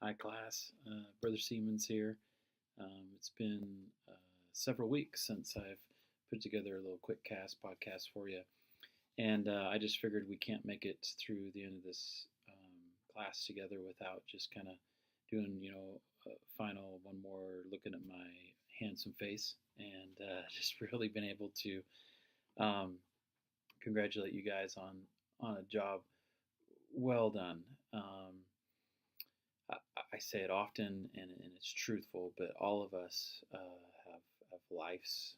Hi, class. Brother Siemens here. It's been several weeks since I've put together a little quickcast podcast for you, and I just figured we can't make it through the end of this class together without just kind of doing, a final one more looking at my handsome face, and just really been able to um, congratulate you guys on a job well done. I, I say it often, and it's truthful, but all of us have life's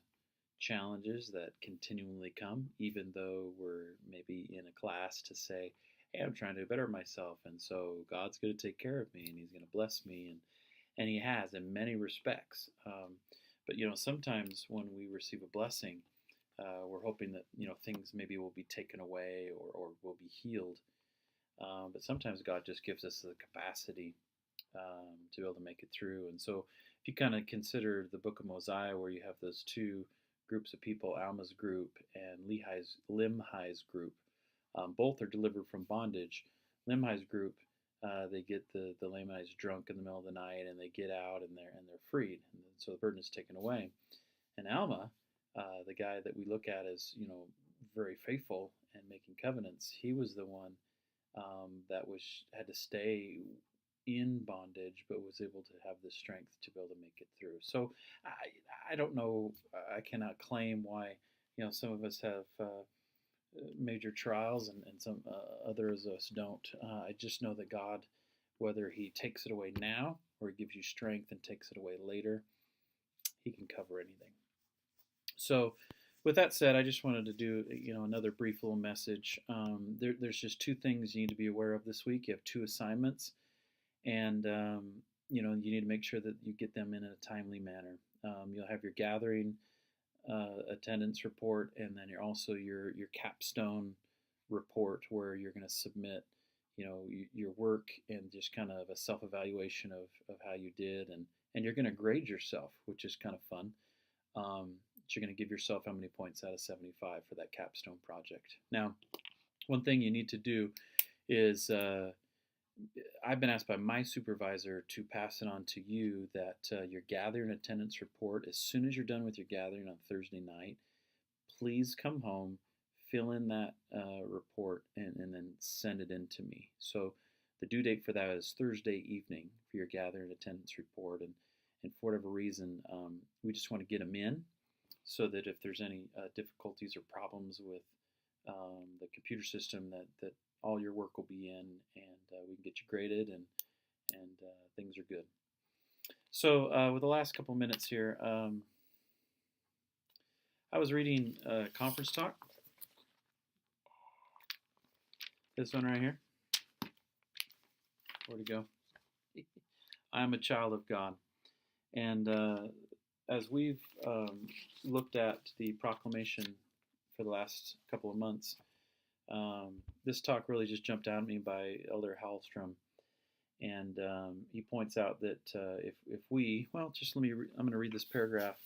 challenges that continually come, even though we're maybe in a class to say, hey, I'm trying to better myself, and so God's going to take care of me, and He's going to bless me, and He has in many respects. But sometimes when we receive a blessing, we're hoping that things maybe will be taken away or will be healed. But sometimes God just gives us the capacity to be able to make it through. And so, if you kind of consider the book of Mosiah, where you have those two groups of people, Alma's group and Limhi's group, both are delivered from bondage. Limhi's group, they get the Lamanites drunk in the middle of the night, and they get out, and they're freed, and so the burden is taken away. And Alma, the guy that we look at as very faithful and making covenants, he was the one that had to stay in bondage, but was able to have the strength to be able to make it through. So I don't know. I cannot claim why some of us have major trials and some others of us don't. I just know that God, whether He takes it away now or He gives you strength and takes it away later, He can cover anything. So, with that said, I just wanted to do another brief little message. There's just two things you need to be aware of this week. You have two assignments, and you need to make sure that you get them in a timely manner. You'll have your gathering attendance report, and then your capstone report, where you're going to submit your work and just kind of a self-evaluation of how you did, and you're going to grade yourself, which is kind of fun. You're going to give yourself how many points out of 75 for that capstone project. Now, one thing you need to do is I've been asked by my supervisor to pass it on to you that your gathering attendance report, as soon as you're done with your gathering on Thursday night, please come home, fill in that report, and then send it in to me. So the due date for that is Thursday evening for your gathering attendance report. And for whatever reason, we just want to get them in so that if there's any difficulties or problems with the computer system, that all your work will be in, and we can get you graded, and things are good. So with the last couple minutes here, I was reading a conference talk. This one right here. Where'd it go? I am a child of God. And as we've looked at the proclamation for the last couple of months, this talk really just jumped out at me by Elder Hallstrom. And he points out that if we, well, just I'm going to read this paragraph.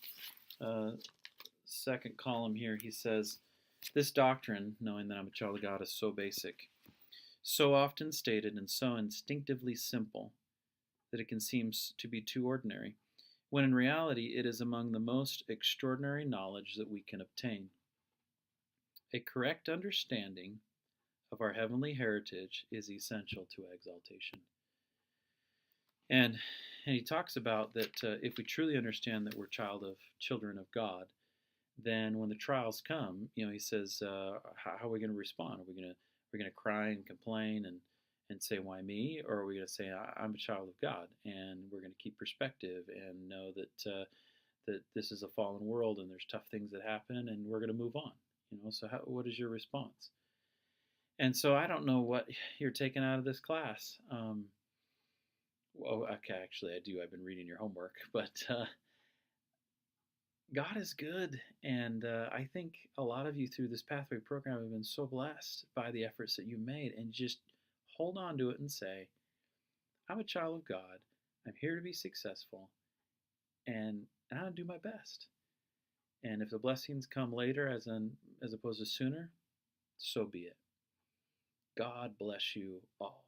Second column here, he says, this doctrine, knowing that I'm a child of God, is so basic, so often stated, and so instinctively simple that it can seem to be too ordinary, when in reality it is among the most extraordinary knowledge that we can obtain. A correct understanding of our heavenly heritage is essential to exaltation. And he talks about that if we truly understand that we're children of God, then when the trials come, he says, how are we going to respond? Are we going to cry and complain and say, why me? Or are we going to say, I'm a child of God, and we're going to keep perspective and know that that this is a fallen world and there's tough things that happen, and we're going to move on. So what is your response? And so I don't know what you're taking out of this class. Well, okay, actually I do. I've been reading your homework, but God is good, and I think a lot of you through this Pathway program have been so blessed by the efforts that you made, and just hold on to it and say, I'm a child of God, I'm here to be successful, and I'm going to do my best. And if the blessings come later as opposed to sooner, so be it. God bless you all.